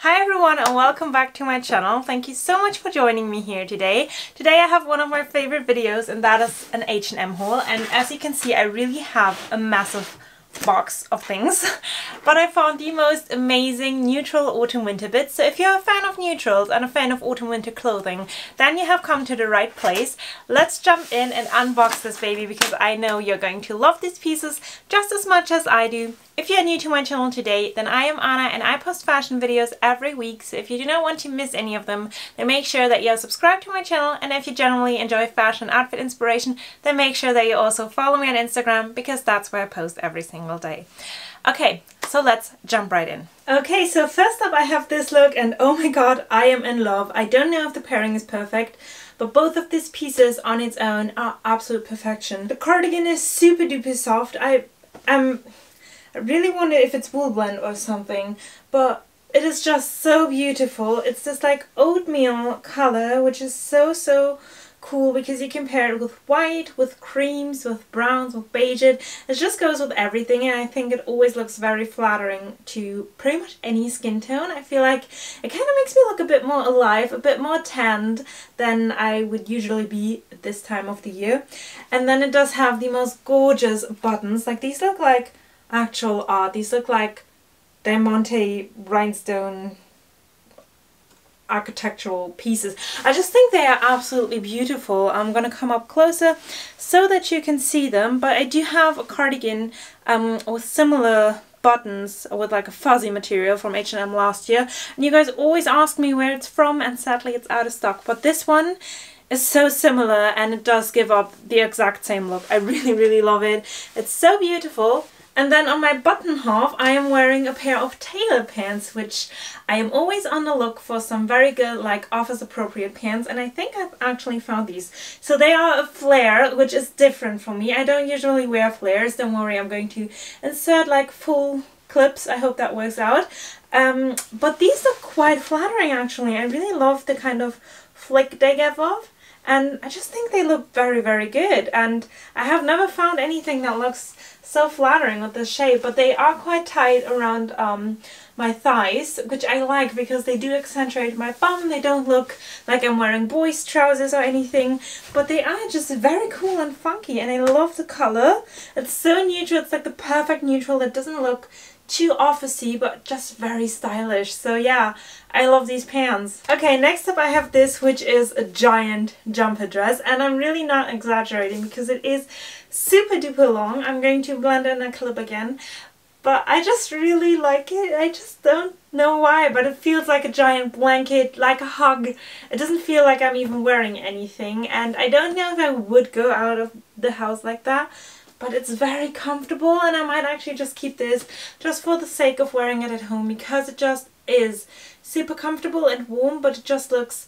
Hi everyone and welcome back to my channel. Thank you so much for joining me here today. Today I have one of my favorite videos and that is an H&M haul, and as you can see I really have a massive box of things but I found the most amazing neutral autumn winter bits. So if you're a fan of neutrals and a fan of autumn winter clothing, then you have come to the right place. Let's jump in and unbox this baby because I know you're going to love these pieces just as much as I do. If you're new to my channel today, then I am Anna and I post fashion videos every week, so if you do not want to miss any of them, then make sure that you're subscribed to my channel, and if you generally enjoy fashion outfit inspiration, then make sure that you also follow me on Instagram because that's where I post every single day. Okay, so let's jump right in. Okay, so first up I have this look and oh my god, I am in love. I don't know if the pairing is perfect, but both of these pieces on its own are absolute perfection. The cardigan is super duper soft. I really wonder if it's wool blend or something, but it is just so beautiful. It's this like oatmeal color, which is so cool because you can pair it with white, with creams, with browns, with beige. It just goes with everything, and I think it always looks very flattering to pretty much any skin tone. I feel like it kind of makes me look a bit more alive, a bit more tanned than I would usually be at this time of the year. And then it does have the most gorgeous buttons. Like, these look like actual art. These look like diamante rhinestone architectural pieces. I just think they are absolutely beautiful. I'm gonna come up closer so that you can see them, but I do have a cardigan with similar buttons with like a fuzzy material from H&M last year, and you guys always ask me where it's from, and sadly it's out of stock, but this one is so similar and it does give up the exact same look. I really love it. It's so beautiful. And then on my button half I am wearing a pair of tailor pants, which I am always on the look for some very good like office appropriate pants, and I think I've actually found these. So they are a flare, which is different from me. I don't usually wear flares, don't worry, I'm going to insert like full clips. I hope that works out. But these look quite flattering actually. I really love the kind of flick they give off, and I just think they look very good, and I have never found anything that looks so flattering with this shape. But they are quite tight around my thighs, which I like because they do accentuate my bum. They don't look like I'm wearing boys trousers or anything, but they are just very cool and funky, and I love the color. It's so neutral. It's like the perfect neutral. It doesn't look too officey, but just very stylish. So yeah, I love these pants. Okay, next up I have this, which is a giant jumper dress, and I'm really not exaggerating because it is super duper long. I'm going to blend in a clip again, but I just really like it. I just don't know why, but it feels like a giant blanket, like a hug. It doesn't feel like I'm even wearing anything, and I don't know if I would go out of the house like that, but it's very comfortable, and I might actually just keep this just for the sake of wearing it at home because it just is super comfortable and warm, but it just looks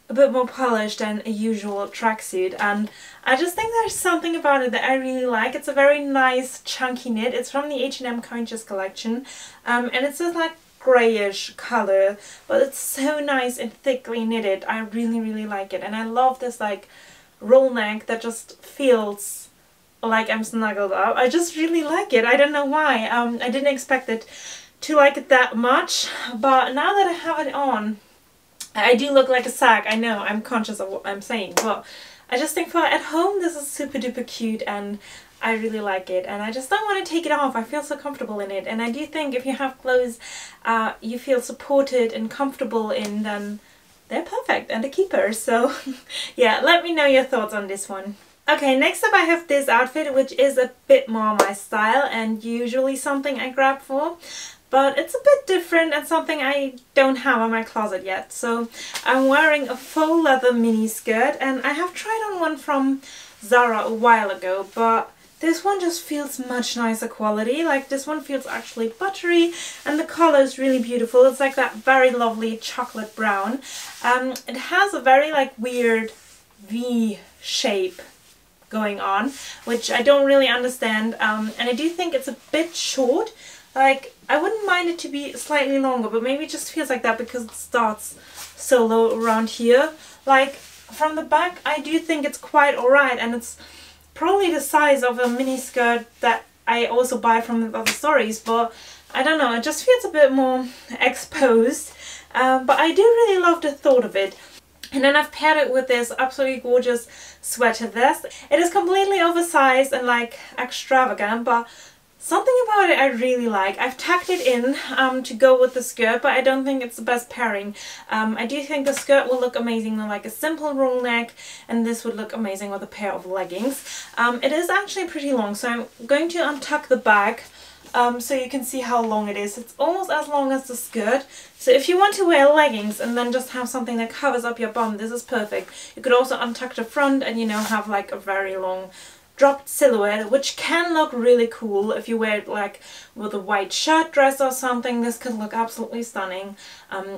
a bit more polished than a usual tracksuit, and I just think there's something about it that I really like. It's a very nice chunky knit. It's from the H&M Conscious collection, and it's just like grayish color, but it's so nice and thickly knitted. I really like it, and I love this like roll neck that just feels like I'm snuggled up. I just really like it. I don't know why. I didn't expect it to like it that much, but now that I have it on, I do look like a sack. I know, I'm conscious of what I'm saying, but I just think for at home this is super duper cute, and I really like it, and I just don't want to take it off. I feel so comfortable in it, and I do think if you have clothes you feel supported and comfortable in, then they're perfect and a keeper. So yeah, let me know your thoughts on this one. Okay, next up I have this outfit, which is a bit more my style and usually something I grab for, but it's a bit different and something I don't have in my closet yet. So I'm wearing a faux leather mini skirt, and I have tried on one from Zara a while ago, but this one just feels much nicer quality. Like, this one feels actually buttery, and the color is really beautiful. It's like that very lovely chocolate brown. It has a very like weird V shape going on, which I don't really understand, and I do think it's a bit short. Like, I wouldn't mind it to be slightly longer, but maybe it just feels like that because it starts so low around here. Like, from the back I do think it's quite alright, and it's probably the size of a mini skirt that I also buy from the other stories, but I don't know, it just feels a bit more exposed, but I do really love the thought of it. And then I've paired it with this absolutely gorgeous sweater vest. It is completely oversized and like extravagant, but something about it I really like. I've tacked it in to go with the skirt, but I don't think it's the best pairing. I do think the skirt will look amazing with like a simple roll neck, and this would look amazing with a pair of leggings. It is actually pretty long, so I'm going to untuck the back so you can see how long it is. It's almost as long as the skirt. So if you want to wear leggings and then just have something that covers up your bum, this is perfect. You could also untuck the front and, you know, have like a very long dropped silhouette, which can look really cool if you wear it like with a white shirt dress or something. This could look absolutely stunning,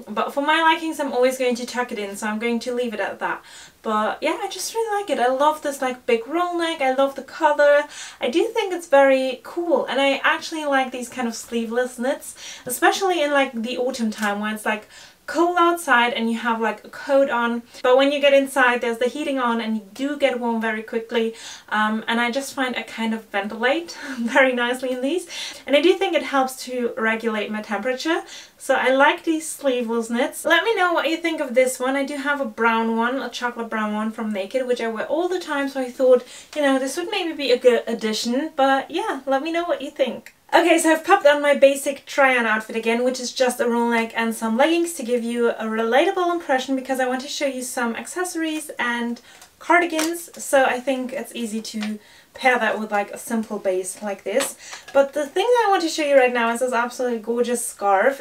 but for my likings I'm always going to tuck it in, so I'm going to leave it at that. But yeah, I just really like it. I love this like big roll neck. I love the color. I do think it's very cool, and I actually like these kind of sleeveless knits, especially in like the autumn time when it's like cold outside and you have like a coat on, but when you get inside there's the heating on and you do get warm very quickly, and I just find I kind of ventilate very nicely in these, and I do think it helps to regulate my temperature. So I like these sleeveless knits. Let me know what you think of this one. I do have a brown one, a chocolate brown one from Naked, which I wear all the time, so I thought, you know, this would maybe be a good addition. But yeah, let me know what you think. Okay, so I've popped on my basic try-on outfit again, which is just a roll neck and some leggings to give you a relatable impression, because I want to show you some accessories and cardigans, so I think it's easy to pair that with like a simple base like this. But the thing that I want to show you right now is this absolutely gorgeous scarf.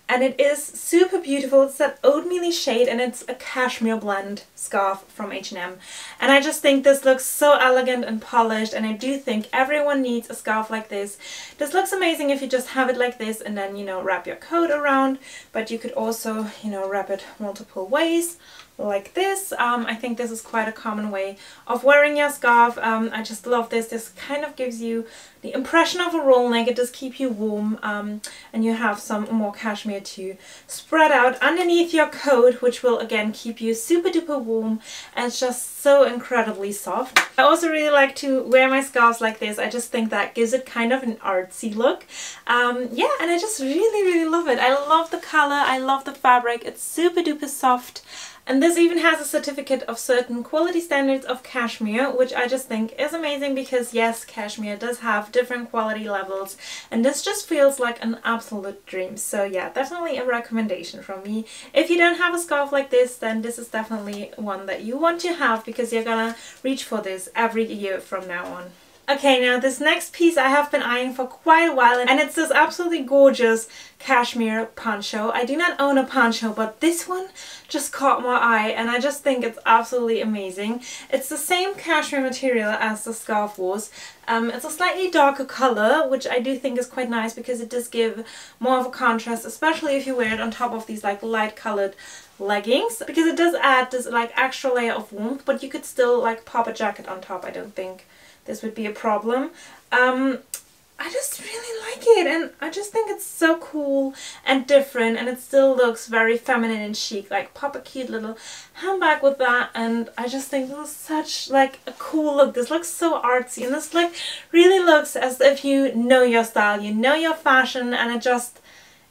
And it is super beautiful. It's that oatmeal shade, and it's a cashmere blend scarf from H&M. And I just think this looks so elegant and polished, and I do think everyone needs a scarf like this. This looks amazing if you just have it like this and then, you know, wrap your coat around, but you could also, you know, wrap it multiple ways like this. I think this is quite a common way of wearing your scarf. I just love this. This kind of gives you the impression of a roll neck. It does keep you warm, and you have some more cashmere to spread out underneath your coat, which will again keep you super duper warm, and it's just so incredibly soft. I also really like to wear my scarves like this. I just think that gives it kind of an artsy look. Yeah, and I just really love it. I love the color, I love the fabric. It's super duper soft. And this even has a certificate of certain quality standards of cashmere, which I just think is amazing, because yes, cashmere does have different quality levels, and this just feels like an absolute dream. So yeah, definitely a recommendation from me. If you don't have a scarf like this, then this is definitely one that you want to have, because you're gonna reach for this every year from now on. Okay, now this next piece I have been eyeing for quite a while, and it's this absolutely gorgeous cashmere poncho. I do not own a poncho, but this one just caught my eye, and I just think it's absolutely amazing. It's the same cashmere material as the scarf was. It's a slightly darker color, which I do think is quite nice, because it does give more of a contrast, especially if you wear it on top of these like light colored leggings, because it does add this like extra layer of warmth, but you could still like pop a jacket on top. I don't think this would be a problem. I just really like it, and I just think it's so cool and different, and it still looks very feminine and chic. Like, pop a cute little handbag with that, and I just think this is such like a cool look. This looks so artsy, and this like really looks as if you know your style, you know your fashion, and it just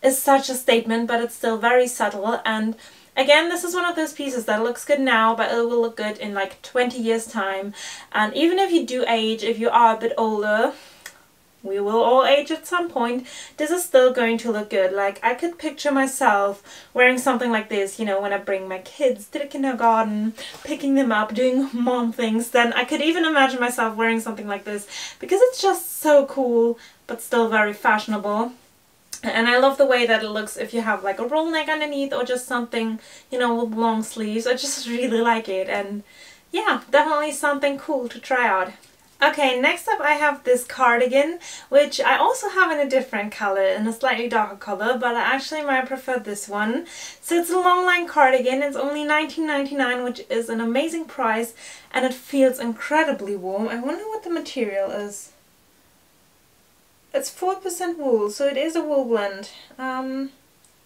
is such a statement, but it's still very subtle. And again, this is one of those pieces that looks good now, but it will look good in like 20 years time. And even if you do age, if you are a bit older, we will all age at some point, this is still going to look good. Like, I could picture myself wearing something like this, you know, when I bring my kids to the kindergarten, picking them up, doing mom things. Then I could even imagine myself wearing something like this, because it's just so cool, but still very fashionable. And I love the way that it looks if you have like a roll neck underneath, or just something, you know, with long sleeves. I just really like it, and yeah, definitely something cool to try out. Okay, next up I have this cardigan, which I also have in a different color, in a slightly darker color, but I actually might prefer this one. So it's a long line cardigan. It's only $19.99, which is an amazing price, and it feels incredibly warm. I wonder what the material is. It's 4% wool, so it is a wool blend.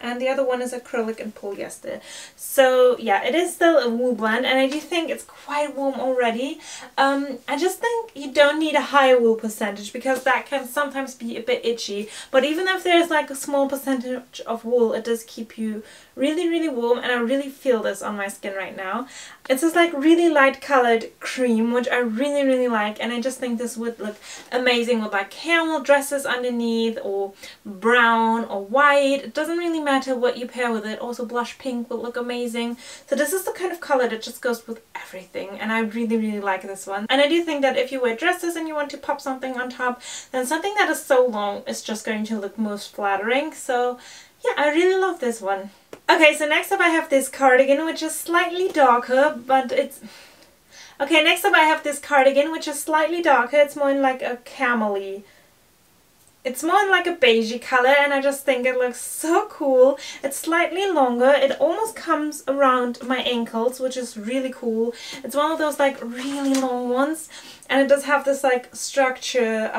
and the other one is acrylic and polyester. So yeah, it is still a wool blend, and I do think it's quite warm already. I just think you don't need a higher wool percentage because that can sometimes be a bit itchy, but even if there's like a small percentage of wool, it does keep you really warm, and I really feel this on my skin right now. It's this like really light colored cream, which I really like, and I just think this would look amazing with like camel dresses underneath, or brown or white. It doesn't really matter what you pair with it. Also blush pink will look amazing. So this is the kind of color that just goes with everything, and I really like this one. And I do think that if you wear dresses and you want to pop something on top, then something that is so long is just going to look most flattering. So yeah, I really love this one. Okay, so next up I have this cardigan, which is slightly darker, but it's... Okay, next up I have this cardigan, which is slightly darker. It's more in like a camel-y. It's more in like a beigey color, and I just think it looks so cool. It's slightly longer. It almost comes around my ankles, which is really cool. It's one of those like really long ones, and it does have this like structure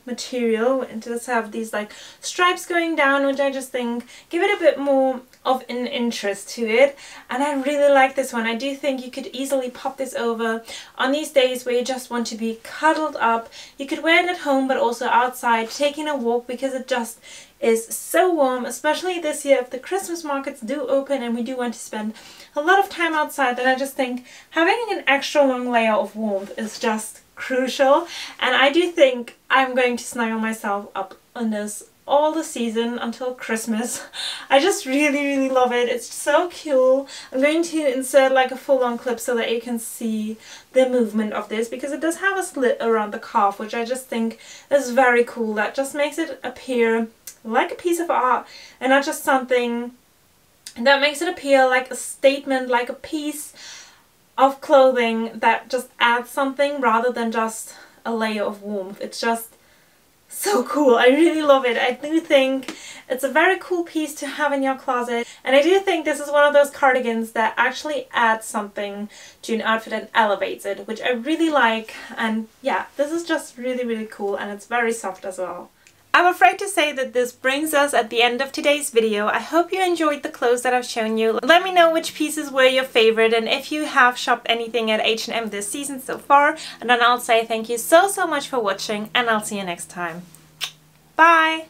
material. It does have these like stripes going down, which I just think give it a bit more of an interest to it, and I really like this one. I do think you could easily pop this over on these days where you just want to be cuddled up. You could wear it at home, but also outside taking a walk, because it just is so warm, especially this year if the Christmas markets do open and we do want to spend a lot of time outside. Then I just think having an extra long layer of warmth is just crucial, and I do think I'm going to snuggle myself up on this all the season until Christmas. I just really love it. It's so cool. I'm going to insert like a full-on clip so that you can see the movement of this, because it does have a slit around the calf, which I just think is very cool. That just makes it appear like a piece of art and not just something that makes it appear like a statement, like a piece of clothing that just adds something rather than just a layer of warmth. It's just so cool. I really love it. I do think it's a very cool piece to have in your closet, and I do think this is one of those cardigans that actually adds something to an outfit and elevates it, which I really like. And yeah, this is just really cool, and it's very soft as well. I'm afraid to say that this brings us at the end of today's video. I hope you enjoyed the clothes that I've shown you. Let me know which pieces were your favorite, and if you have shopped anything at H&M this season so far. And then I'll say thank you so much for watching, and I'll see you next time. Bye!